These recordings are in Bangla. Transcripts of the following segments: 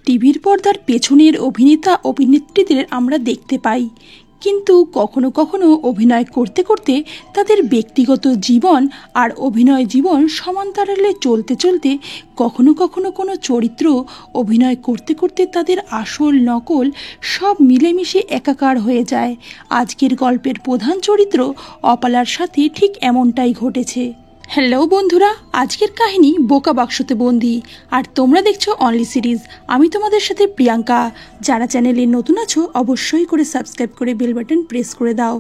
টিভির পর্দার পেছনের অভিনেতা অভিনেত্রীদের আমরা দেখতে পাই, কিন্তু কখনো কখনো অভিনয় করতে করতে তাদের ব্যক্তিগত জীবন আর অভিনয় জীবন সমান্তরালে চলতে চলতে কখনো কখনো কোনো চরিত্র অভিনয় করতে করতে তাদের আসল নকল সব মিলেমিশে একাকার হয়ে যায়। আজকের গল্পের প্রধান চরিত্র অপালার সাথে ঠিক এমনটাই ঘটেছে। হ্যালো বন্ধুরা, আজকের কাহিনী বোকা বাক্সতে বন্দি, আর তোমরা দেখছো অনলি সিরিজ। আমি তোমাদের সাথে প্রিয়াঙ্কা। যারা চ্যানেলে নতুন আছো অবশ্যই করে সাবস্ক্রাইব করে বেল বাটন প্রেস করে দাও,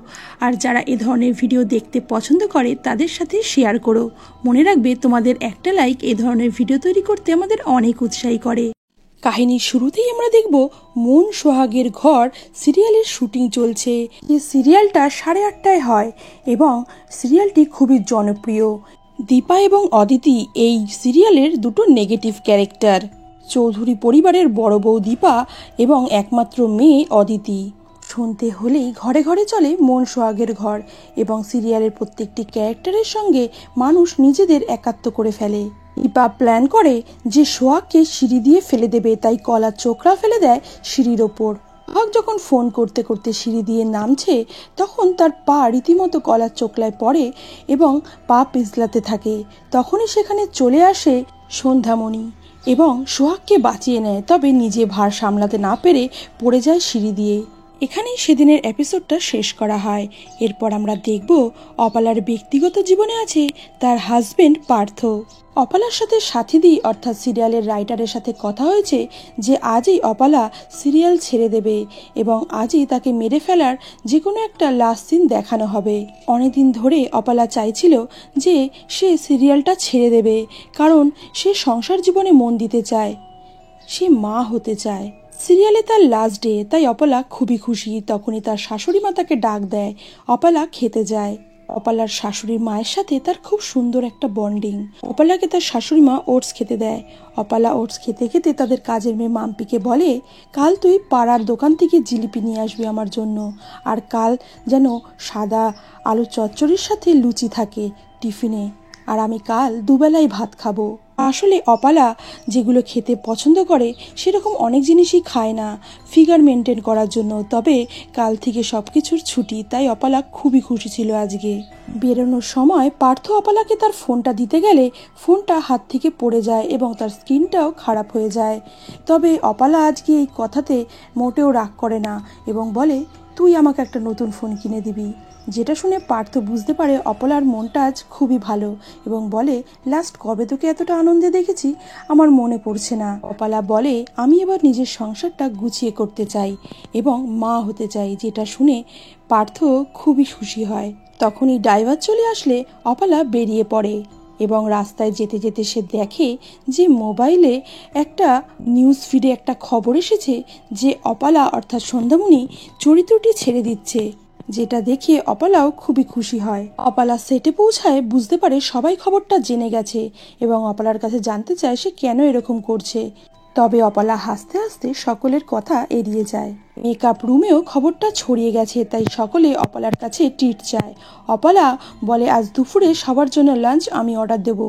আর যারা এ ধরনের ভিডিও দেখতে পছন্দ করে তাদের সাথে শেয়ার করো। মনে রাখবে, তোমাদের একটা লাইক এ ধরনের ভিডিও তৈরি করতে আমাদের অনেক উৎসাহী করে। কাহিনীর শুরুতেই আমরা দেখব মন সোহাগের ঘর সিরিয়ালের শুটিং চলছে। এই সিরিয়ালটা 8:30টায় হয় এবং সিরিয়ালটি খুবই জনপ্রিয়। দীপা এবং অদিতি এই সিরিয়ালের দুটো নেগেটিভ ক্যারেক্টার। চৌধুরী পরিবারের বড় বউ দীপা এবং একমাত্র মেয়ে অদিতি। শুনতে হলেই ঘরে ঘরে চলে মন সোহাগের ঘর, এবং সিরিয়ালের প্রত্যেকটি ক্যারেক্টারের সঙ্গে মানুষ নিজেদের একাত্ম করে ফেলে। দীপা প্ল্যান করে যে সোহাগকে সিঁড়ি দিয়ে ফেলে দেবে, তাই কলার চোখরা ফেলে দেয় সিঁড়ির ওপর। সোহাগ যখন ফোন করতে করতে সিঁড়ি দিয়ে নামছে, তখন তার পা রীতিমতো কলার চোখলায় পড়ে এবং পা পিছলাতে থাকে। তখনই সেখানে চলে আসে সন্ধ্যামণি এবং সোহাগকে বাঁচিয়ে নেয়, তবে নিজে ভার সামলাতে না পেরে পড়ে যায় সিঁড়ি দিয়ে। এখানেই সেদিনের এপিসোডটা শেষ করা হয়। এরপর আমরা দেখব অপালার ব্যক্তিগত জীবনে আছে তার হাজবেন্ড পার্থ। অপালার সাথে সাথীদি অর্থাৎ সিরিয়ালের রাইটারের সাথে কথা হয়েছে যে আজই অপালা সিরিয়াল ছেড়ে দেবে এবং আজই তাকে মেরে ফেলার যে কোনো একটা লাস্ট সিন দেখানো হবে। অনেকদিন ধরে অপালা চাইছিল যে সে সিরিয়ালটা ছেড়ে দেবে, কারণ সে সংসার জীবনে মন দিতে চায়, সে মা হতে চায়। সিরিয়ালে তার লাস্ট ডে, তাই অপালা খুবই খুশি। তখনই তার শাশুড়ি মা তাকে ডাক দেয়। অপালা খেতে যায়। অপালার শাশুড়ির মায়ের সাথে তার খুব সুন্দর একটা বন্ডিং। অপালাকে তার শাশুড়ি মা ওটস খেতে দেয়। অপালা ওটস খেতে খেতে তাদের কাজের মেয়ে মাম্পিকে বলে, কাল তুই পাড়ার দোকান থেকে জিলিপি নিয়ে আসবি আমার জন্য, আর কাল যেন সাদা আলু চচ্চড়ির সাথে লুচি থাকে টিফিনে, আর আমি কাল দুবেলাই ভাত খাবো। আসলে অপালা যেগুলো খেতে পছন্দ করে সেরকম অনেক জিনিসই খায় না ফিগার মেনটেন করার জন্য, তবে কাল থেকে সবকিছুর ছুটি, তাই অপালা খুবই খুশি ছিল আজকে। বেরোনোর সময় পার্থ অপালাকে তার ফোনটা দিতে গেলে ফোনটা হাত থেকে পড়ে যায় এবং তার স্ক্রিনটাও খারাপ হয়ে যায়। তবে অপালা আজকে এই কথাতে মোটেও রাগ করে না এবং বলে, তুই আমাকে একটা নতুন ফোন কিনে দিবি। যেটা শুনে পার্থ বুঝতে পারে অপলার মনটা আজ খুবই ভালো এবং বলে, লাস্ট কবে তোকে এতটা আনন্দে দেখেছি আমার মনে পড়ছে না। অপলা বলে, আমি এবার নিজের সংসারটা গুছিয়ে করতে চাই এবং মা হতে চাই। যেটা শুনে পার্থ খুবই খুশি হয়। তখনই ড্রাইভার চলে আসলে অপলা বেরিয়ে পড়ে এবং রাস্তায় যেতে যেতে সে দেখে যে মোবাইলে একটা নিউজ ফিডে একটা খবর এসেছে যে অপালা অর্থাৎ সন্ধ্যামণি চরিত্রটি ছেড়ে দিচ্ছে। যেটা দেখে অপালাও খুবই খুশি হয়। অপালা সেটে পৌঁছায়, বুঝতে পারে সবাই খবরটা জেনে গেছে এবং অপালার কাছে জানতে চায় সে কেন এরকম করছে। তবে অপালা হাসতে হাসতে সকলের কথা এড়িয়ে যায়। মেকআপ রুমেও খবরটা ছড়িয়ে গেছে, তাই সকলে অপালার কাছে ট্রিট চায়। অপালা বলে, আজ দুপুরে সবার জন্য লাঞ্চ আমি অর্ডার দেব।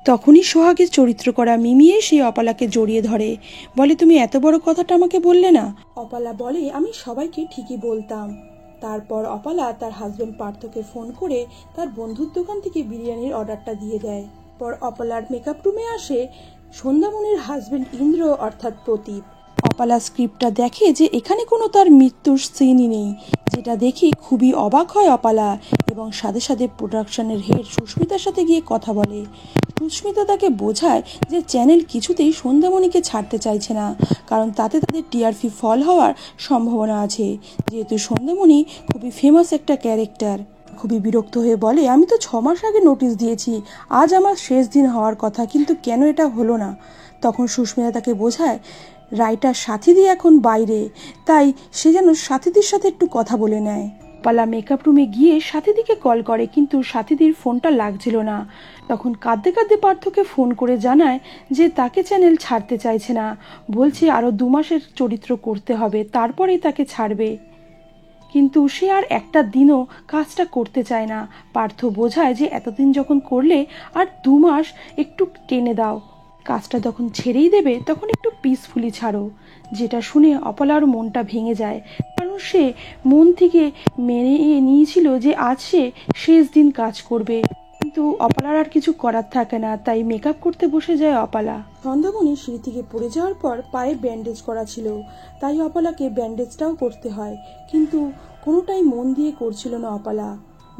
তখনই সোহাগের চরিত্র করা মিমি এসে অপালাকে জড়িয়ে ধরে, বলে, তুমি এত বড় কথাটা আমাকে বললে না। অপালা বলে, আমি সবাইকে ঠিকই বলতাম। তারপর অপালা তার হাজবেন্ড পার্থকে ফোন করে তার বন্ধুর দোকান থেকে বিরিয়ানির অর্ডারটা দিয়ে দেয়। পর অপালার মেকআপ রুমে আসে সন্ধ্যামণির হাজবেন্ড ইন্দ্র অর্থাৎ প্রদীপ। অপালা স্ক্রিপ্টটা দেখে যে এখানে কোনো তার মৃত্যুর সিনই নেই, যেটা দেখে খুবই অবাক হয় অপালা এবং সাথে সাথে প্রোডাকশনের হেড সুস্মিতার সাথে গিয়ে কথা বলে। সুস্মিতা তাকে বোঝায় যে চ্যানেল কিছুতেই সন্ধ্যামণিকে ছাড়তে চাইছে না, কারণ তাতে তাদের টিআরপি ফল হওয়ার সম্ভাবনা আছে, যেহেতু সন্ধ্যামণি খুবই ফেমাস একটা ক্যারেক্টার। খুবই বিরক্ত হয়ে বলে, আমি তো 6 মাস আগে নোটিশ দিয়েছি, আজ আমার শেষ দিন হওয়ার কথা, কিন্তু কেন এটা হলো না। তখন সুস্মিতা তাকে বোঝায় রাইটার সাথীদি এখন বাইরে, তাই সে যেন সাথীদির সাথে একটু কথা বলে নেয়। অপালা মেকআপ রুমে গিয়ে সাথীদিকে কল করে, কিন্তু সাথীদির ফোনটা লাগছিল না। তখন কাঁদতে কাঁদতে পার্থকে ফোন করে জানায় যে তাকে চ্যানেল ছাড়তে চাইছে না, বলছে আরও 2 মাসের চরিত্র করতে হবে, তারপরেই তাকে ছাড়বে। কিন্তু সে আর একটা দিনও কাজটা করতে চায় না। পার্থ বোঝায় যে এতদিন যখন করলে আর 2 মাস একটু টেনে দাও। কাজটা যখন ছেড়েই দেবে তখন একটু পিসফুলি ছাড়ো। যেটা শুনে অপলার মনটা ভেঙে যায়, কারণ সে মন থেকে মেনে নিয়েছিল যে আজ সে শেষ দিন কাজ করবে। কিন্তু অপলার আর কিছু করার থাকে না, তাই মেকআপ করতে বসে যায় অপলা। সন্ধ্যামণি সিঁড়ি থেকে পড়ে যাওয়ার পর পায়ে ব্যান্ডেজ করা ছিল, তাই অপলাকে ব্যান্ডেজটাও করতে হয়, কিন্তু কোনোটাই মন দিয়ে করছিল না অপলা।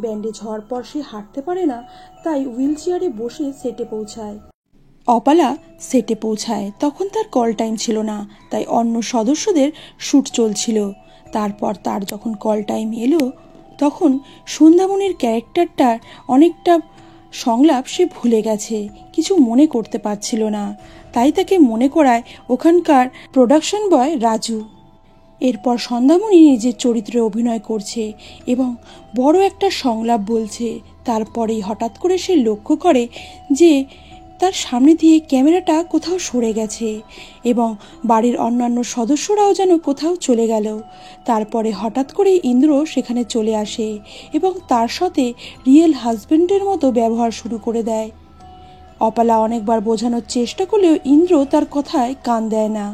ব্যান্ডেজ হওয়ার পর সে হাঁটতে পারে না, তাই হুইল চেয়ারে বসে সেটে পৌঁছায়। অপলা সেটে পৌঁছায় তখন তার কল টাইম ছিল না, তাই অন্য সদস্যদের শ্যুট চলছিল। তারপর তার যখন কল টাইম এলো তখন সন্ধ্যামণির ক্যারেক্টারটার অনেকটা সংলাপ সে ভুলে গেছে, কিছু মনে করতে পারছিল না, তাই তাকে মনে করায় ওখানকার প্রোডাকশন বয় রাজু। এরপর সন্ধ্যামণি নিজের চরিত্রে অভিনয় করছে এবং বড় একটা সংলাপ বলছে। তারপরেই হঠাৎ করে সে লক্ষ্য করে যে তার সামনে দিয়ে ক্যামেরাটা কোথাও সরে গেছে এবং বাড়ির অন্যান্য সদস্যরাও যেন কোথাও চলে গেল। তারপরে হঠাৎ করে ইন্দ্র সেখানে চলে আসে এবং তার সাথে রিয়েল হাজবেন্ডের মতো ব্যবহার শুরু করে দেয়। অপলা অনেকবার বোঝানোর চেষ্টা করলেও ইন্দ্র তার কথায় কান দেয় না।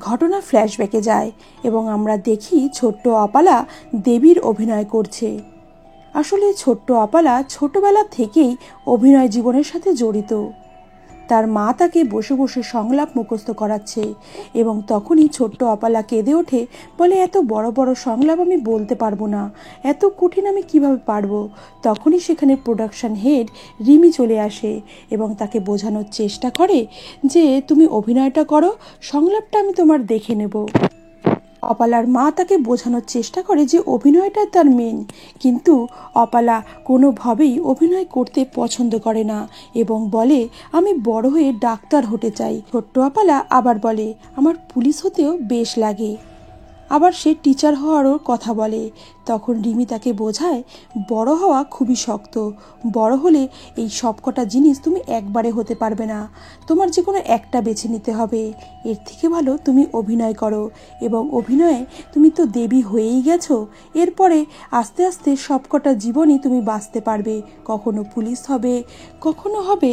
ঘটনা ফ্ল্যাশব্যাকে যায় এবং আমরা দেখি ছোট্ট অপলা দেবীর অভিনয় করছে। আসলে ছোট্ট অপলা ছোটবেলা থেকেই অভিনয় জীবনের সাথে জড়িত। তার মা তাকে বসে বসে সংলাপ মুখস্থ করাচ্ছে এবং তখনই ছোট্ট অপলা কেঁদে ওঠে, বলে এত বড় বড় সংলাপ আমি বলতে পারবো না, এত কঠিন আমি কিভাবে পারবো। তখনই সেখানে প্রোডাকশন হেড রিমি চলে আসে এবং তাকে বোঝানোর চেষ্টা করে যে তুমি অভিনয়টা করো, সংলাপটা আমি তোমার দেখে নেব। অপলার মা তাকে বোঝানোর চেষ্টা করে যে অভিনয়টা তার মেন, কিন্তু অপলা কোনোভাবেই অভিনয় করতে পছন্দ করে না এবং বলে আমি বড় হয়ে ডাক্তার হতে চাই। ছোট্ট অপলা আবার বলে আমার পুলিশ হতেও বেশ লাগে, আবার সে টিচার হওয়ারও কথা বলে। তখন রিমি তাকে বোঝায় বড় হওয়া খুবই শক্ত, বড় হলে এই সবকটা জিনিস তুমি একবারে হতে পারবে না, তোমার যে কোনো একটা বেছে নিতে হবে। এর থেকে ভালো তুমি অভিনয় করো এবং অভিনয়ে তুমি তো দেবী হয়েই গেছো, এরপরে আস্তে আস্তে সবকটা জীবনই তুমি বাঁচতে পারবে, কখনো পুলিশ হবে, কখনো হবে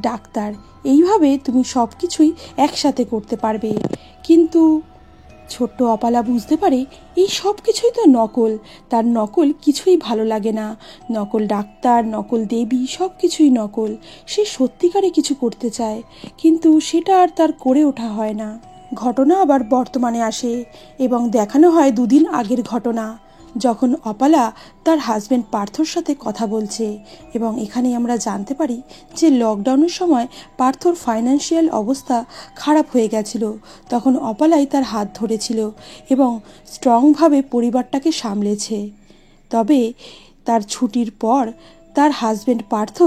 ডাক্তার, এইভাবে তুমি সব কিছুই একসাথে করতে পারবে। কিন্তু ছোট্ট অপলা বুঝতে পারে এই সব কিছুই তো নকল, তার নকল কিছুই ভালো লাগে না, নকল ডাক্তার, নকল দেবী, সব কিছুই নকল। সে সত্যিকারে কিছু করতে চায়, কিন্তু সেটা আর তার করে ওঠা হয় না। ঘটনা আবার বর্তমানে আসে এবং দেখানো হয় দুদিন আগের ঘটনা, যখন অপলা তার হাজব্যান্ড পার্থর সাথে কথা বলছে এবং এখানেই আমরা জানতে পারি যে লকডাউনের সময় পার্থর ফাইন্যান্সিয়াল অবস্থা খারাপ হয়ে গেছিল। তখন অপলাই তার হাত ধরেছিল এবং স্ট্রংভাবে পরিবারটাকে সামলেছে। তবে তার ছুটির পর তার হাজব্যান্ড পার্থ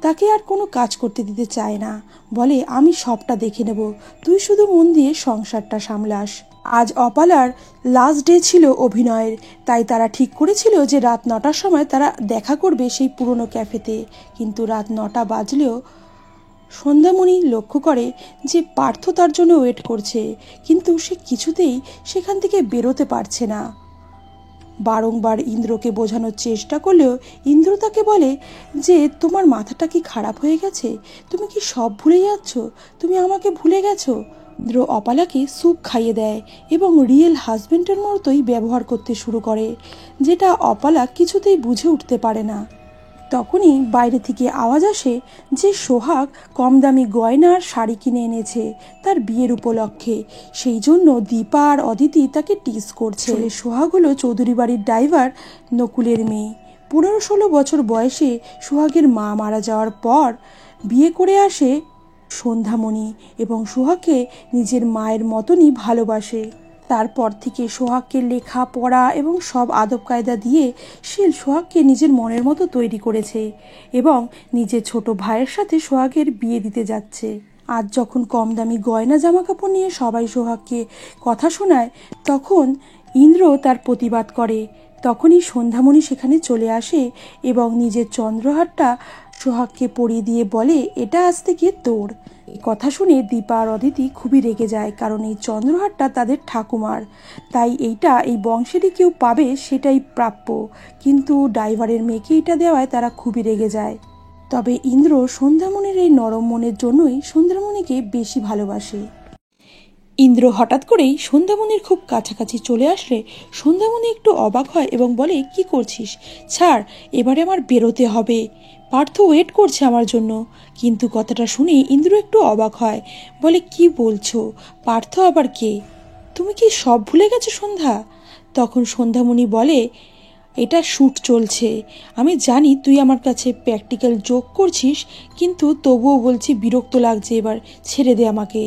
তাকে আর কোনো কাজ করতে দিতে চায় না, বলে আমি সবটা দেখে নেব, তুই শুধু মন দিয়ে সংসারটা সামলাস। আজ অপলার লাস্ট ডে ছিল অভিনয়ের, তাই তারা ঠিক করেছিল যে রাত 9টার সময় তারা দেখা করবে সেই পুরনো ক্যাফেতে। কিন্তু রাত 9টা বাজলেও সন্ধ্যামণি লক্ষ্য করে যে পার্থ তার জন্য ওয়েট করছে, কিন্তু সে কিছুতেই সেখান থেকে বেরোতে পারছে না। বারংবার ইন্দ্রকে বোঝানোর চেষ্টা করলেও ইন্দ্র তাকে বলে যে তোমার মাথাটা কি খারাপ হয়ে গেছে, তুমি কি সব ভুলে যাচ্ছ, তুমি আমাকে ভুলে গেছো। ইন্দ্র অপলাকে স্যুপ খাইয়ে দেয় এবং রিয়েল হাজবেন্ডের মতোই ব্যবহার করতে শুরু করে, যেটা অপলা কিছুতেই বুঝে উঠতে পারে না। তখনই বাইরে থেকে আওয়াজ আসে যে সোহাগ কম দামি গয়নার শাড়ি কিনে এনেছে তার বিয়ের উপলক্ষে, সেই জন্য দীপা আর অদিতি তাকে টিজ করছে। সোহাগ হলো চৌধুরী বাড়ির ড্রাইভার নকুলের মেয়ে। 15-16 বছর বয়সে সোহাগের মা মারা যাওয়ার পর বিয়ে করে আসে সন্ধ্যামণি এবং সোহাগকে নিজের মায়ের মতনই ভালোবাসে। তারপর থেকে সোহাগকে লেখা পড়া এবং সব আদব কায়দা দিয়ে সে সোহাগকে নিজের মনের মতো তৈরি করেছে এবং নিজের ছোট ভাইয়ের সাথে সোহাগের বিয়ে দিতে যাচ্ছে। আজ যখন কম দামি গয়না জামা কাপড় নিয়ে সবাই সোহাগকে কথা শোনায়, তখন ইন্দ্র তার প্রতিবাদ করে। তখনই সন্ধ্যামণি সেখানে চলে আসে এবং নিজের চন্দ্রহারটা সোহাগকে পরিয়ে দিয়ে বলে এটা আজ থেকে তোর। এই কথা শুনে দীপা আর অদিতি খুবই রেগে যায়, কারণ এই চন্দ্রহারটা তাদের ঠাকুমার, তাই এইটা এই বংশেরই কেউ পাবে সেটাই প্রাপ্য, কিন্তু ড্রাইভারের মেয়েকে এটা দেওয়ায় তারা খুবই রেগে যায়। তবে ইন্দ্র সন্ধ্যামণির এই নরম মনের জন্যই সন্ধ্যামণিকে বেশি ভালোবাসে। ইন্দ্র হঠাৎ করেই সন্ধ্যামণির খুব কাছাকাছি চলে আসলে সন্ধ্যামণি একটু অবাক হয় এবং বলে, কি করছিস? ছাড়, এবারে আমার বেরোতে হবে, পার্থ ওয়েট করছে আমার জন্য। কিন্তু কথাটা শুনে ইন্দ্র একটু অবাক হয়, বলে, কি বলছো? পার্থ আবার কে? তুমি কি সব ভুলে গেছো সন্ধ্যা? তখন সন্ধ্যামণি বলে, এটা শ্যুট চলছে, আমি জানি তুই আমার কাছে প্র্যাকটিক্যাল জোক করছিস, কিন্তু তবুও বলছি বিরক্ত লাগছে, এবার ছেড়ে দে আমাকে।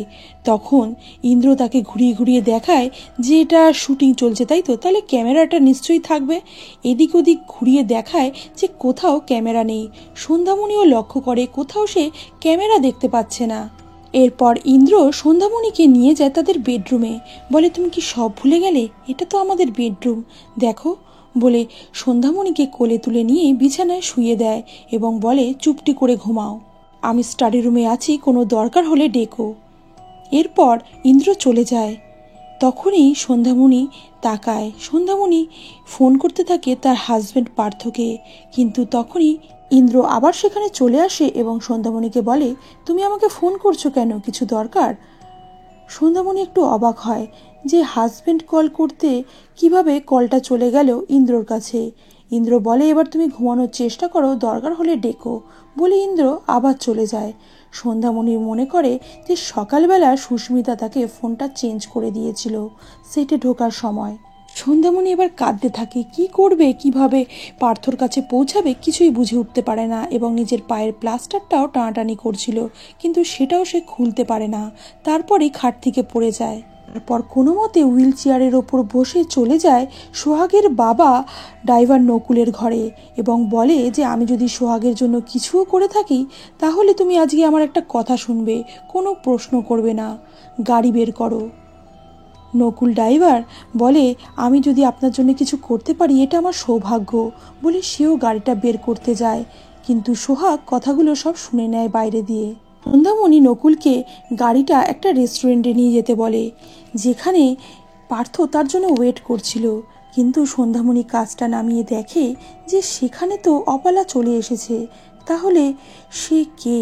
তখন ইন্দ্র তাকে ঘুরিয়ে ঘুরিয়ে দেখায় যে এটা শুটিং চলছে, তাই তো, তাহলে ক্যামেরাটা নিশ্চয়ই থাকবে। এদিক ওদিক ঘুরিয়ে দেখায় যে কোথাও ক্যামেরা নেই। সন্ধ্যামণিও লক্ষ্য করে কোথাও সে ক্যামেরা দেখতে পাচ্ছে না। এরপর ইন্দ্র সন্ধ্যামণিকে নিয়ে যায় তাদের বেডরুমে, বলে, তুমি কি সব ভুলে গেলে? এটা তো আমাদের বেডরুম, দেখো। বলে সন্ধ্যামণিকে কোলে তুলে নিয়ে বিছানায় শুইয়ে দেয় এবং বলে, চুপটি করে ঘুমাও, আমি স্টাডি রুমে আছি, কোনো দরকার হলে ডেকো। এরপর ইন্দ্র চলে যায়। তখনই সন্ধ্যামণি তাকায়। সন্ধ্যামণি ফোন করতে থাকে তার হাজব্যান্ড পার্থকে, কিন্তু তখনই ইন্দ্র আবার সেখানে চলে আসে এবং সন্ধ্যামণিকে বলে, তুমি আমাকে ফোন করছো কেন? কিছু দরকার? সন্ধ্যামণি একটু অবাক হয় যে হাজব্যান্ড কল করতে কিভাবে কলটা চলে গেল ইন্দ্রর কাছে। ইন্দ্র বলে, এবার তুমি ঘুমানোর চেষ্টা করো, দরকার হলে ডেকো। বলে ইন্দ্র আবার চলে যায়। সন্ধ্যামণি মনে করে যে সকালবেলা সুস্মিতা তাকে ফোনটা চেঞ্জ করে দিয়েছিল সেটে ঢোকার সময়। সন্ধ্যামণি এবার কাঁদতে থাকে, কি করবে, কিভাবে পার্থর কাছে পৌঁছাবে কিছুই বুঝে উঠতে পারে না এবং নিজের পায়ের প্লাস্টারটাও টানাটানি করছিল, কিন্তু সেটাও সে খুলতে পারে না। তারপরেই খাট থেকে পড়ে যায়। তারপর কোনো মতে হুইল চেয়ারের ওপর বসে চলে যায় সোহাগের বাবা ড্রাইভার নকুলের ঘরে এবং বলে যে আমি যদি সোহাগের জন্য কিছুও করে থাকি তাহলে তুমি আজকে আমার একটা কথা শুনবে, কোনো প্রশ্ন করবে না, গাড়ি বের করো। নকুল ড্রাইভার বলে, আমি যদি আপনার জন্য কিছু করতে পারি এটা আমার সৌভাগ্য। বলে সেও গাড়িটা বের করতে যায়, কিন্তু সোহাগ কথাগুলো সব শুনে নেয় বাইরে দিয়ে। সন্ধ্যামণি নকুলকে গাড়িটা একটা রেস্টুরেন্টে নিয়ে যেতে বলে, যেখানে পার্থ তার জন্য ওয়েট করছিল। কিন্তু সন্ধ্যামণি কাজটা নামিয়ে দেখে যে সেখানে তো অপালা চলে এসেছে। তাহলে সে কে?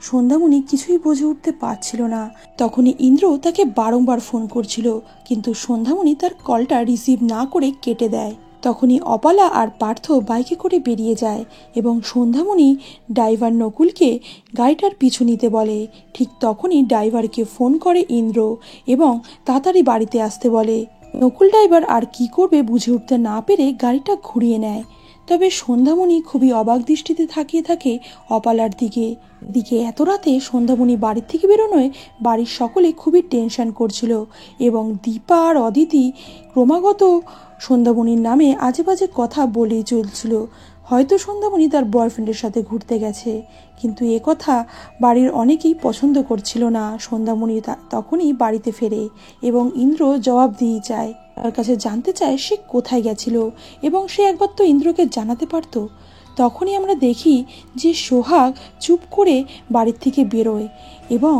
সন্ধ্যামণি কিছুই বুঝে উঠতে পারছিল না। তখনই ইন্দ্র তাকে বারংবার ফোন করছিল, কিন্তু সন্ধ্যামণি তার কলটা রিসিভ না করে কেটে দেয়। তখনই অপালা আর পার্থ বাইকে করে বেরিয়ে যায় এবং সন্ধ্যামণি ড্রাইভার নকুলকে গাড়িটার পিছু নিতে বলে। ঠিক তখনই ড্রাইভারকে ফোন করে ইন্দ্র এবং তাড়াতাড়ি বাড়িতে আসতে বলে। নকুল ড্রাইভার আর কি করবে বুঝে উঠতে না পেরে গাড়িটা ঘুরিয়ে নেয়। তবে সন্ধ্যামণি খুবই অবাক দৃষ্টিতে তাকিয়ে থাকে অপালার দিকে। এত রাতে সন্ধ্যামণি বাড়ির থেকে বেরোনোয় বাড়ির সকলে খুবই টেনশন করছিল এবং দীপা আর অদিতি ক্রমাগত সন্ধ্যামণির নামে আজে বাজে কথা বলেই চলছিল। হয়তো সন্ধ্যামণি তার বয়ফ্রেন্ডের সাথে ঘুরতে গেছে, কিন্তু এ কথা বাড়ির অনেকেই পছন্দ করছিল না। সন্ধ্যামণি তখনই বাড়িতে ফেরে এবং ইন্দ্র জবাব দিয়ে চায়, তার কাছে জানতে চায় সে কোথায় গেছিল এবং সে একবার তো ইন্দ্রকে জানাতে পারতো। তখনই আমরা দেখি যে সোহাগ চুপ করে বাড়ির থেকে বেরোয় এবং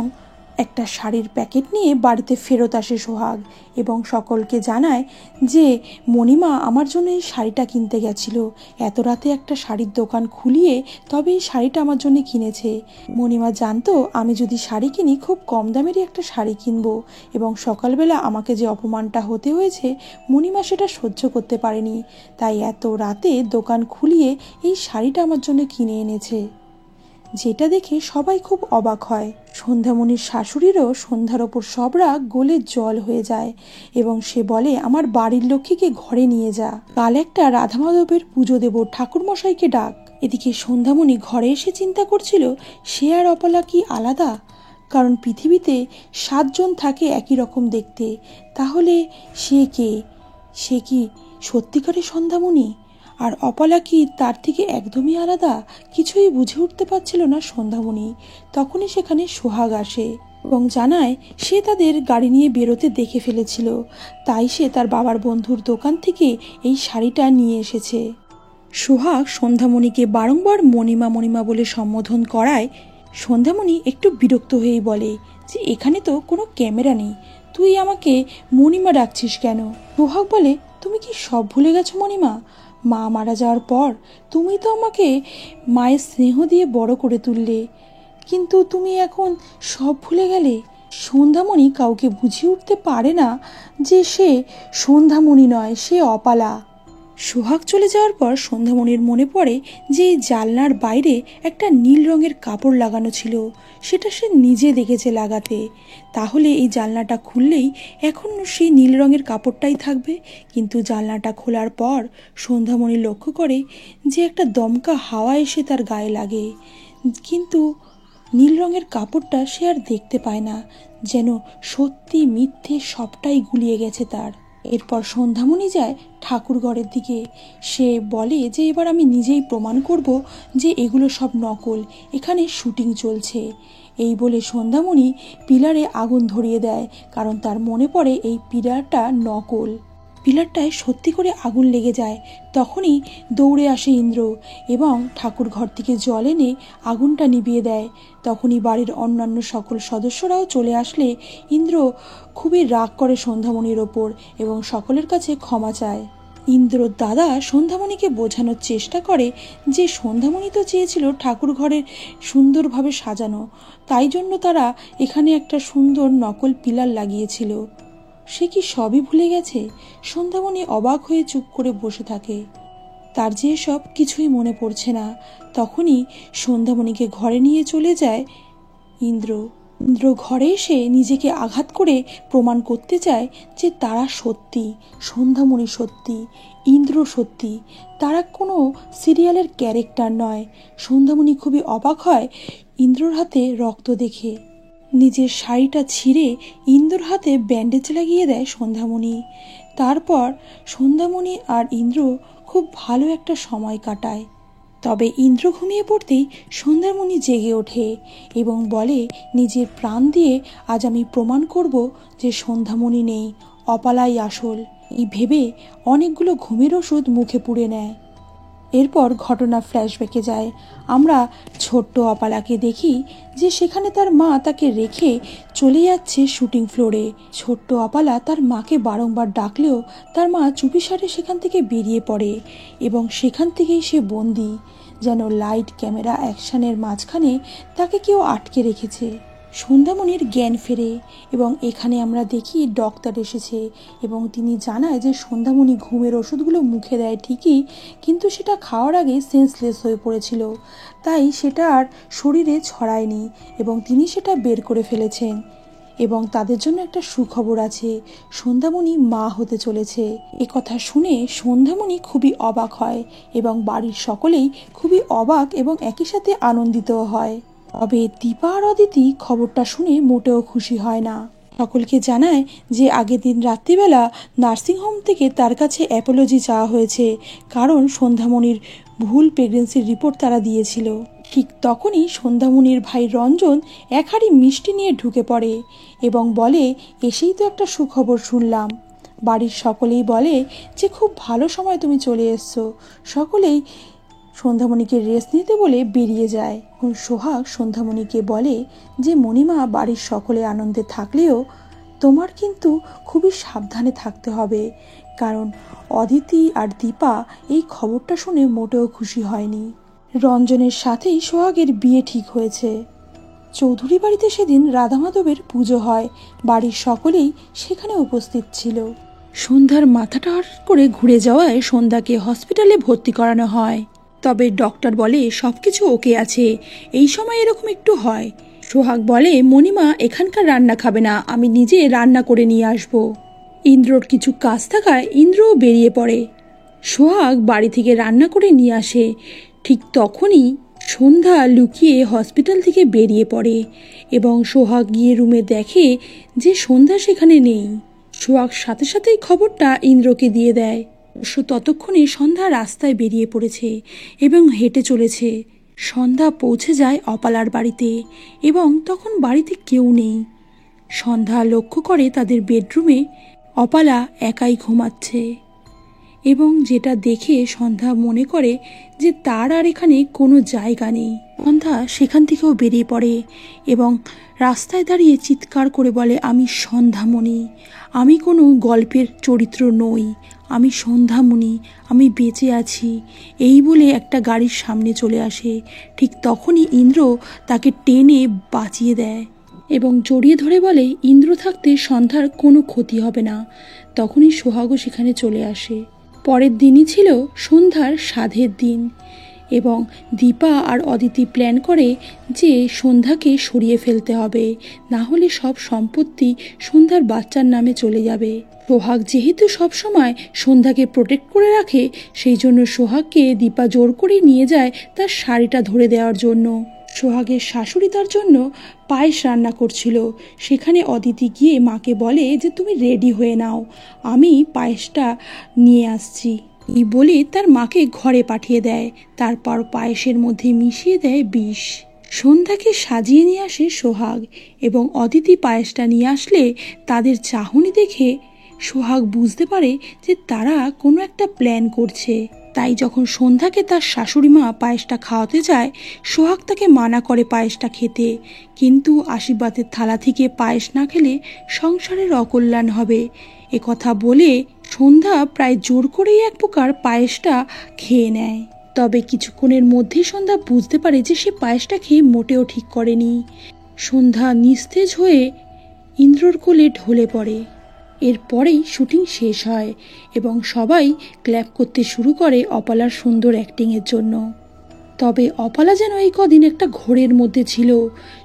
একটা শাড়ির প্যাকেট নিয়ে বাড়িতে ফেরত আসে সোহাগ এবং সকলকে জানায় যে মণিমা আমার জন্য এই শাড়িটা কিনতে গেছিল, এত রাতে একটা শাড়ির দোকান খুলিয়ে তবে এই শাড়িটা আমার জন্য কিনেছে। মণিমা জানতো আমি যদি শাড়ি কিনি খুব কম দামেরই একটা শাড়ি কিনবো এবং সকালবেলা আমাকে যে অপমানটা হতে হয়েছে মণিমা সেটা সহ্য করতে পারেনি, তাই এত রাতে দোকান খুলিয়ে এই শাড়িটা আমার জন্য কিনে এনেছে। যেটা দেখে সবাই খুব অবাক হয়। সন্ধ্যামণির শাশুড়িরও সন্ধ্যার ওপর সব রাগ গলে জল হয়ে যায় এবং সে বলে, আমার বাড়ির লক্ষ্মীকে ঘরে নিয়ে যা, কাল একটা রাধা মাধবের পুজো দেব, ঠাকুরমশাইকে ডাক। এদিকে সন্ধ্যামণি ঘরে এসে চিন্তা করছিল সে আর অপলা কি আলাদা? কারণ পৃথিবীতে 7 জন থাকে একই রকম দেখতে, তাহলে সে কে? সে কি সত্যিকারের সন্ধ্যামণি? আর অপলা কি তার থেকে একদমই আলাদা? কিছুই বুঝে উঠতে পারছিল না সন্ধ্যামণি। তখনই সেখানে সোহাগ আসে এবং জানায় সে তাদের গাড়ি নিয়ে বেরোতে দেখে ফেলেছিল, তাই সে তার বাবার বন্ধুর দোকান থেকে এই শাড়িটা নিয়ে এসেছে। সোহাগ সন্ধ্যামণিকে বারংবার মণিমা মণিমা বলে সম্বোধন করায় সন্ধ্যামণি একটু বিরক্ত হয়েই বলে যে এখানে তো কোনো ক্যামেরা নেই, তুই আমাকে মণিমা ডাকছিস কেন? সোহাগ বলে, তুমি কি সব ভুলে গেছো মণিমা? মা মারা যাওয়ার পর তুমি তো আমাকে মায়ের স্নেহ দিয়ে বড় করে তুললে, কিন্তু তুমি এখন সব ভুলে গেলে। সন্ধ্যামণি কাউকে বুঝিয়ে উঠতে পারে না যে সে সন্ধ্যামণি নয়, সে অপালা। সোহাগ চলে যাওয়ার পর সন্ধ্যামণির মনে পড়ে যে এই জানলার বাইরে একটা নীল রঙের কাপড় লাগানো ছিল, সেটা সে নিজে দেখেছে লাগাতে। তাহলে এই জানলাটা খুললেই এখন সেই নীল রঙের কাপড়টাই থাকবে। কিন্তু জানলাটা খোলার পর সন্ধ্যামণি লক্ষ্য করে যে একটা দমকা হাওয়া এসে তার গায়ে লাগে, কিন্তু নীল রঙের কাপড়টা সে আর দেখতে পায় না, যেন সত্যি মিথ্যে সবটাই গুলিয়ে গেছে তার। এরপর সন্ধ্যামণি যায় ঠাকুর ঘরের দিকে। সে বলে যে এবার আমি নিজেই প্রমাণ করব যে এগুলো সব নকল, এখানে শুটিং চলছে। এই বলে সন্ধ্যামণি পিলারে আগুন ধরিয়ে দেয়, কারণ তার মনে পড়ে এই পিলারটা নকল। পিলারটায় সত্যি করে আগুন লেগে যায়। তখনই দৌড়ে আসে ইন্দ্র এবং ঠাকুর ঘর থেকে জল এনে আগুনটা নিভিয়ে দেয়। তখনই বাড়ির অন্যান্য সকল সদস্যরাও চলে আসলে ইন্দ্র খুবই রাগ করে সন্ধ্যামণির ওপর এবং সকলের কাছে ক্ষমা চায়। ইন্দ্রর দাদা সন্ধ্যামণিকে বোঝানোর চেষ্টা করে যে সন্ধ্যামণি তো চেয়েছিল ঠাকুর ঘরের সুন্দরভাবে সাজানো, তাই জন্য তারা এখানে একটা সুন্দর নকল পিলার লাগিয়েছিল। সে কি সবই ভুলে গেছে? সন্ধ্যামণি অবাক হয়ে চুপ করে বসে থাকে, তার যে সব কিছুই মনে পড়ছে না। তখনই সন্ধ্যামণিকে ঘরে নিয়ে চলে যায় ইন্দ্র। ঘরে এসে নিজেকে আঘাত করে প্রমাণ করতে চায় যে তারা সত্যি, সন্ধ্যামণি সত্যি, ইন্দ্র সত্যি, তারা কোনো সিরিয়ালের ক্যারেক্টার নয়। সন্ধ্যামণি খুবই অবাক হয় ইন্দ্রর হাতে রক্ত দেখে। নিজের শাড়িটা ছিঁড়ে ইন্দ্রর হাতে ব্যান্ডেজ লাগিয়ে দেয় সন্ধ্যামণি। তারপর সন্ধ্যামণি আর ইন্দ্র খুব ভালো একটা সময় কাটায়। তবে ইন্দ্র ঘুমিয়ে পড়তেই সন্ধ্যামণি জেগে ওঠে এবং বলে নিজের প্রাণ দিয়ে আজ আমি প্রমাণ করব যে সন্ধ্যামণি নেই, অপালাই আসল। এই ভেবে অনেকগুলো ঘুমের ওষুধ মুখে পুড়ে নেয়। এরপর ঘটনা ফ্ল্যাশব্যাকে যায়। আমরা ছোট্ট অপালাকে দেখি যে সেখানে তার মা তাকে রেখে চলে যাচ্ছে শুটিং ফ্লোরে। ছোট্ট অপালা তার মাকে বারংবার ডাকলেও তার মা চুপিসারে সেখান থেকে বেরিয়ে পড়ে এবং সেখান থেকেই সে বন্দি, যেন লাইট ক্যামেরা অ্যাকশনের মাঝখানে তাকে কেউ আটকে রেখেছে। সন্ধ্যামণির জ্ঞান ফেরে এবং এখানে আমরা দেখি ডক্টর এসেছে এবং তিনি জানায় যে সন্ধ্যামণি ঘুমের ওষুধগুলো মুখে দেয় ঠিকই, কিন্তু সেটা খাওয়ার আগে সেন্সলেস হয়ে পড়েছিল, তাই সেটা আর শরীরে ছড়ায়নি এবং তিনি সেটা বের করে ফেলেছেন। এবং তাদের জন্য একটা সুখবর আছে, সন্ধ্যামণি মা হতে চলেছে। কথা শুনে সন্ধ্যামণি খুবই অবাক হয় এবং বাড়ির সকলেই খুবই অবাক এবং একই সাথে আনন্দিত হয়। তবে দীপা আর অদিতি খবরটা শুনে মোটেও খুশি হয় না। সকলকে জানায় যে আগের দিন রাত্রিবেলা নার্সিংহোম থেকে তার কাছে অ্যাপোলজি চাওয়া হয়েছে, কারণ সন্ধ্যামণির ভুল প্রেগনেন্সির রিপোর্ট তারা দিয়েছিল। ঠিক তখনই সন্ধ্যামণির ভাই রঞ্জন এক হাঁড়ি মিষ্টি নিয়ে ঢুকে পড়ে এবং বলে এসেই তো একটা সুখবর শুনলাম। বাড়ির সকলেই বলে যে খুব ভালো সময় তুমি চলে এসছো। সকলেই সন্ধ্যামণিকে রেস্ট নিতে বলে বেরিয়ে যায়। সোহাগ সন্ধ্যামণিকে বলে যে মণিমা, বাড়ির সকলে আনন্দে থাকলেও তোমার কিন্তু খুবই সাবধানে থাকতে হবে, কারণ অদিতি আর দীপা এই খবরটা শুনে মোটেও খুশি হয়নি। রঞ্জনের সাথেই সোহাগের বিয়ে ঠিক হয়েছে। চৌধুরী বাড়িতে সেদিন রাধা মাধবের পুজো হয়, বাড়ির সকলেই সেখানে উপস্থিত ছিল। সন্ধ্যার মাথাটা হঠাৎ করে ঘুরে যাওয়ায় সন্ধ্যাকে হসপিটালে ভর্তি করানো হয়। তবে ডক্টর বলে সবকিছু ওকে আছে, এই সময় এরকম একটু হয়। সোহাগ বলে মণিমা এখানকার রান্না খাবে না, আমি নিজে রান্না করে নিয়ে আসব। ইন্দ্রর কিছু কাজ থাকায় ইন্দ্রও বেরিয়ে পড়ে। সোহাগ বাড়ি থেকে রান্না করে নিয়ে আসে। ঠিক তখনই সন্ধ্যা লুকিয়ে হসপিটাল থেকে বেরিয়ে পড়ে এবং সোহাগ গিয়ে রুমে দেখে যে সন্ধ্যা সেখানে নেই। সোহাগ সাথে সাথেই খবরটা ইন্দ্রকে দিয়ে দেয়। ততক্ষণে সন্ধ্যা রাস্তায় বেরিয়ে পড়েছে এবং হেঁটে চলেছে। সন্ধ্যা পৌঁছে যায় অপালার বাড়িতে এবং তখন বাড়িতে কেউ নেই। সন্ধ্যা লক্ষ্য করে তাদের বেডরুমে অপালা একাই ঘুমাচ্ছে এবং যেটা দেখে সন্ধ্যা মনে করে যে তার আর এখানে কোনো জায়গা নেই। সন্ধ্যা সেখান থেকেও বেরিয়ে পড়ে এবং রাস্তায় দাঁড়িয়ে চিৎকার করে বলে, আমি সন্ধ্যামণি, আমি কোনো গল্পের চরিত্র নই, আমি সন্ধ্যামণি, আমি বেঁচে আছি। এই বলে একটা গাড়ির সামনে চলে আসে। ঠিক তখনই ইন্দ্র তাকে টেনে বাঁচিয়ে দেয় এবং জড়িয়ে ধরে বলে, ইন্দ্র থাকতে সন্ধ্যার কোনো ক্ষতি হবে না। তখনই সোহাগও সেখানে চলে আসে। পরের দিনই ছিল সন্ধ্যার সাধের দিন এবং দীপা আর অদিতি প্ল্যান করে যে সন্ধ্যাকে সরিয়ে ফেলতে হবে, না হলে সব সম্পত্তি সন্ধ্যার বাচ্চার নামে চলে যাবে। সোহাগ যেহেতু সবসময় সন্ধ্যাকে প্রোটেক্ট করে রাখে, সেই জন্য সোহাগকে দীপা জোর করে নিয়ে যায় তার শাড়িটা ধরে দেওয়ার জন্য। সোহাগের শাশুড়ি তার জন্য পায়েস রান্না করছিল। সেখানে অদিতি গিয়ে মাকে বলে যে তুমি রেডি হয়ে নাও, আমি পায়েসটা নিয়ে আসছি। এই বলে তার মাকে ঘরে পাঠিয়ে দেয়। তারপর পায়েসের মধ্যে মিশিয়ে দেয় বিষ। সন্ধ্যাকে সাজিয়ে নিয়ে আসে সোহাগ এবং অদিতি পায়েসটা নিয়ে আসলে তাদের চাহনি দেখে সোহাগ বুঝতে পারে যে তারা কোনো একটা প্ল্যান করছে। তাই যখন সন্ধ্যাকে তার শাশুড়ি মা পায়েসটা খাওয়াতে যায়, সোহাগ তাকে মানা করে পায়েসটা খেতে, কিন্তু আশীর্বাদের থালা থেকে পায়েস না খেলে সংসারের অকল্যাণ হবে এ কথা বলে সন্ধ্যা প্রায় জোর করেই এক প্রকার পায়েসটা খেয়ে নেয়। তবে কিছুক্ষণের মধ্যেই সন্ধ্যা বুঝতে পারে যে সে পায়েসটা খেয়ে মোটেও ঠিক করেনি। সন্ধ্যা নিস্তেজ হয়ে ইন্দ্রর কোলে ঢলে পড়ে। এরপরেই শুটিং শেষ হয় এবং সবাই ক্ল্যাপ করতে শুরু করে অপালার সুন্দর অ্যাক্টিংয়ের জন্য। তবে অপালা যেন এই কদিন একটা ঘোরের মধ্যে ছিল।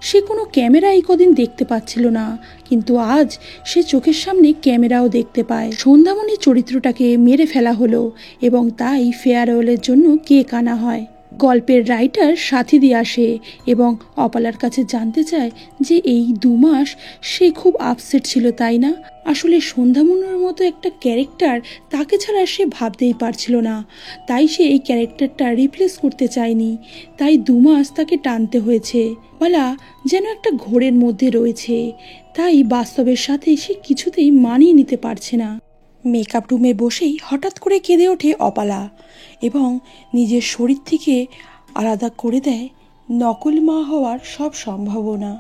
সে কোনো ক্যামেরা এই কদিন দেখতে পাচ্ছিল না, কিন্তু আজ সে চোখের সামনে ক্যামেরাও দেখতে পায়। সন্ধ্যামণি চরিত্রটাকে মেরে ফেলা হলো এবং তাই ফেয়ারওয়েলের জন্য কেক আনা হয়। গল্পের রাইটার সাথী দিয়ে আসে এবং অপালার কাছে জানতে চায় যে এই 2 মাস সে খুব আপসেট ছিল, তাই না? আসলে সন্ধ্যামণির মতো একটা ক্যারেক্টার তাকে ছাড়া সে ভাবতেই পারছিল না, তাই সে এই ক্যারেক্টারটা রিপ্লেস করতে চায়নি। তাই 2 মাস তাকে টানতে হয়েছে। অপালা যেন একটা ঘোরের মধ্যে রয়েছে, তাই বাস্তবের সাথে সে কিছুতেই মানিয়ে নিতে পারছে না। মেকআপ রুমে বসেই হঠাৎ করে কেঁদে ওঠে অপালা এবং নিজের শরীর থেকে আলাদা করে দেয় নকল মা হওয়ার সব সম্ভাবনা।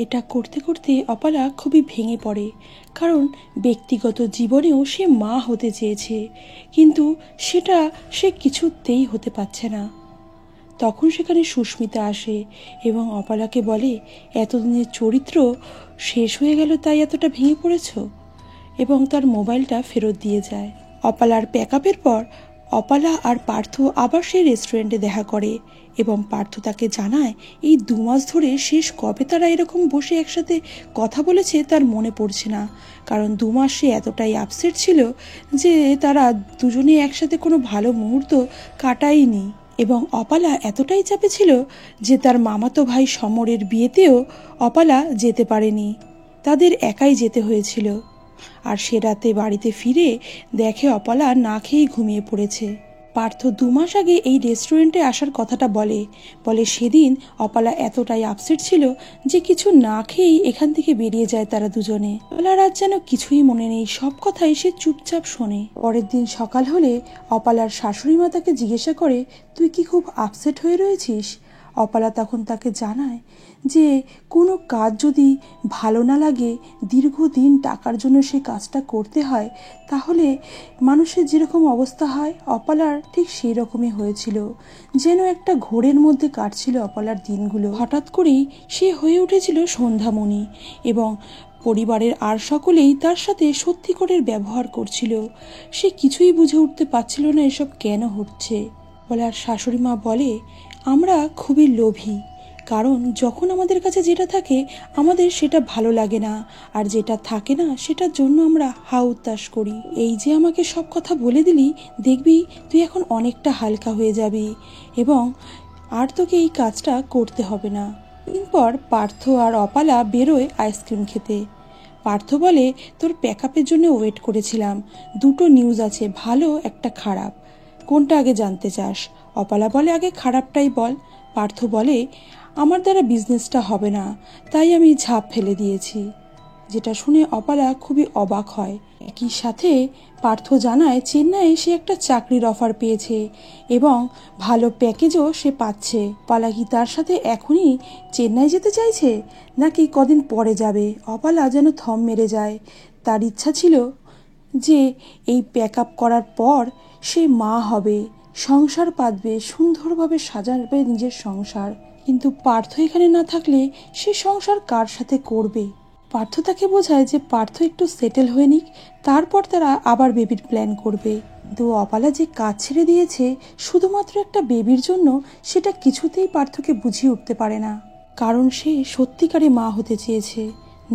এটা করতে করতে অপালা খুবই ভেঙে পড়ে, কারণ ব্যক্তিগত জীবনেও সে মা হতে চেয়েছে, কিন্তু সেটা সে কিছুতেই হতে পারছে না। তখন সেখানে সুস্মিতা আসে এবং অপালাকে বলে, এতদিনের চরিত্র শেষ হয়ে গেল তাই এতটা ভেঙে পড়েছ, এবং তার মোবাইলটা ফেরত দিয়ে যায়। অপালার প্যাকআপের পর অপালা আর পার্থ আবার সেই রেস্টুরেন্টে দেখা করে এবং পার্থ তাকে জানায় এই 2 মাস ধরে শেষ কবে তারা এরকম বসে একসাথে কথা বলেছে তার মনে পড়ছে না, কারণ 2 মাস সে এতটাই আপসেট ছিল যে তারা দুজনে একসাথে কোনো ভালো মুহূর্ত কাটায়নি। এবং অপালা এতটাই চাপে ছিল যে তার মামাতো ভাই সমরের বিয়েতেও অপালা যেতে পারেনি, তাদের একাই যেতে হয়েছিল। আর সে রাতে বাড়িতে ফিরে দেখে অপালা না খেয়েই ঘুমিয়ে পড়েছে। পার্থ 2 মাস আগে এই রেস্টুরেন্টে আসার কথাটা বলে সেদিন অপালা এতটাই আপসেট ছিল যে কিছু না খেয়েই এখান থেকে বেরিয়ে যায় তারা দুজনে। অপালার আজ যেন কিছুই মনে নেই, সব কথাই সে চুপচাপ শোনে। পরের দিন সকাল হলে অপালার শাশুড়ি মা তাকে জিজ্ঞাসা করে, তুই কি খুব আপসেট হয়ে রয়েছিস? অপালা তখন তাকে জানায় যে কোনো কাজ যদি ভালো না লাগে, দীর্ঘদিন টাকার জন্য সে কাজটা করতে হয়, তাহলে মানুষের যেরকম অবস্থা হয় অপালার ঠিক সেই রকমই হয়েছিল। যেন একটা ঘোরের মধ্যে কাটছিল অপালার দিনগুলো। হঠাৎ করেই সে হয়ে উঠেছিল সন্ধ্যামণি এবং পরিবারের আর সকলেই তার সাথে সত্যিকারের ব্যবহার করছিল। সে কিছুই বুঝে উঠতে পারছিল না এসব কেন হচ্ছে। অপালার শাশুড়ি মা বলে, আমরা খুবই লোভী, কারণ যখন আমাদের কাছে যেটা থাকে আমাদের সেটা ভালো লাগে না, আর যেটা থাকে না সেটার জন্য আমরা হাউতাস করি। এই যে আমাকে সব কথা বলে দিলি, দেখবি তুই এখন অনেকটা হালকা হয়ে যাবি এবং আর তোকে এই কাজটা করতে হবে না। এরপর পার্থ আর অপালা বেরোয় আইসক্রিম খেতে। পার্থ বলে, তোর প্যাকআপের জন্য ওয়েট করেছিলাম, 2টো নিউজ আছে, ভালো একটা খারাপ, কোনটা আগে জানতে চাস? অপালা বলে, আগে খারাপটাই বল। পার্থ বলে, আমার দ্বারা বিজনেসটা হবে না, তাই আমি ঝাঁপ ফেলে দিয়েছি। যেটা শুনে অপালা খুবই অবাক হয়। একই সাথে পার্থ জানায় চেন্নাইয়ে সে একটা চাকরির অফার পেয়েছে এবং ভালো প্যাকেজও সে পাচ্ছে। অপালা কি তার সাথে এখনই চেন্নাই যেতে চাইছে নাকি কদিন পরে যাবে? অপালা যেন থম মেরে যায়। তার ইচ্ছা ছিল যে এই প্যাক আপ করার পর সে মা হবে, সংসার পাতবে, সুন্দরভাবে সাজাবে নিজের সংসার। কিন্তু পার্থ এখানে না থাকলে সে সংসার কার সাথে করবে? পার্থ তাকে বোঝায় যে পার্থ একটু সেটেল হয়ে নিক, তারপর তারা আবার বেবির প্ল্যান করবে। কিন্তু অপালা যে কাজ ছেড়ে দিয়েছে শুধুমাত্র একটা বেবির জন্য, সেটা কিছুতেই পার্থকে বুঝিয়ে উঠতে পারে না। কারণ সে সত্যিকারে মা হতে চেয়েছে,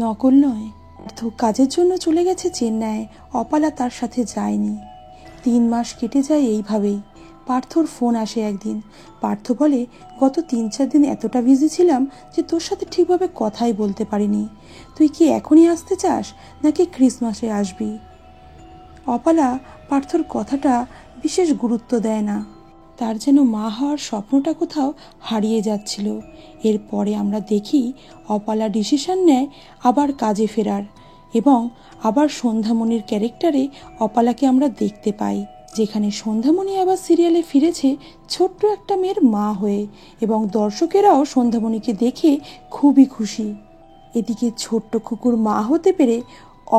নকল নয়। পার্থ কাজের জন্য চলে গেছে চেন্নাই, অপালা তার সাথে যায়নি। 3 মাস কেটে যায় এইভাবেই। পার্থর ফোন আসে একদিন। পার্থ বলে, গত 3-4 দিন এতটা বিজি ছিলাম যে তোর সাথে ঠিকভাবে কথাই বলতে পারিনি। তুই কি এখনই আসতে চাস নাকি ক্রিসমাসে আসবি? অপালা পার্থর কথাটা বিশেষ গুরুত্ব দেয় না। তার যেন মা হওয়ার স্বপ্নটা কোথাও হারিয়ে যাচ্ছিল। এরপরে আমরা দেখি অপালা ডিসিশন নেয় আবার কাজে ফেরার, এবং আবার সন্ধ্যামণির ক্যারেক্টারে অপালাকে আমরা দেখতে পাই, যেখানে সন্ধ্যামণি আবার সিরিয়ালে ফিরেছে ছোট্ট একটা মেয়ের মা হয়ে, এবং দর্শকেরাও সন্ধ্যামণিকে দেখে খুবই খুশি। এদিকে ছোট্ট কুকুর মা হতে পেরে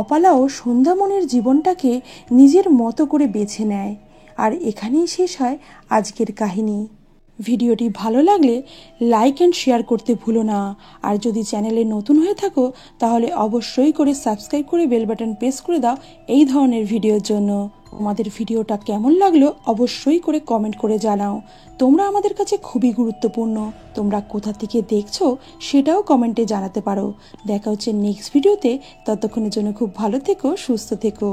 অপালাও সন্ধ্যামণির জীবনটাকে নিজের মতো করে বেছে নেয়। আর এখানেই শেষ হয় আজকের কাহিনী। ভিডিওটি ভালো লাগলে লাইক অ্যান্ড শেয়ার করতে ভুলো না। আর যদি চ্যানেলে নতুন হয়ে থাকো তাহলে অবশ্যই করে সাবস্ক্রাইব করে বেল বাটন প্রেস করে দাও এই ধরনের ভিডিওর জন্য। তোমাদের ভিডিওটা কেমন লাগলো অবশ্যই করে কমেন্ট করে জানাও। তোমরা আমাদের কাছে খুবই গুরুত্বপূর্ণ। তোমরা কোথা থেকে দেখছো সেটাও কমেন্টে জানাতে পারো। দেখা হচ্ছে নেক্সট ভিডিওতে। ততক্ষণের জন্য খুব ভালো থেকো, সুস্থ থেকো।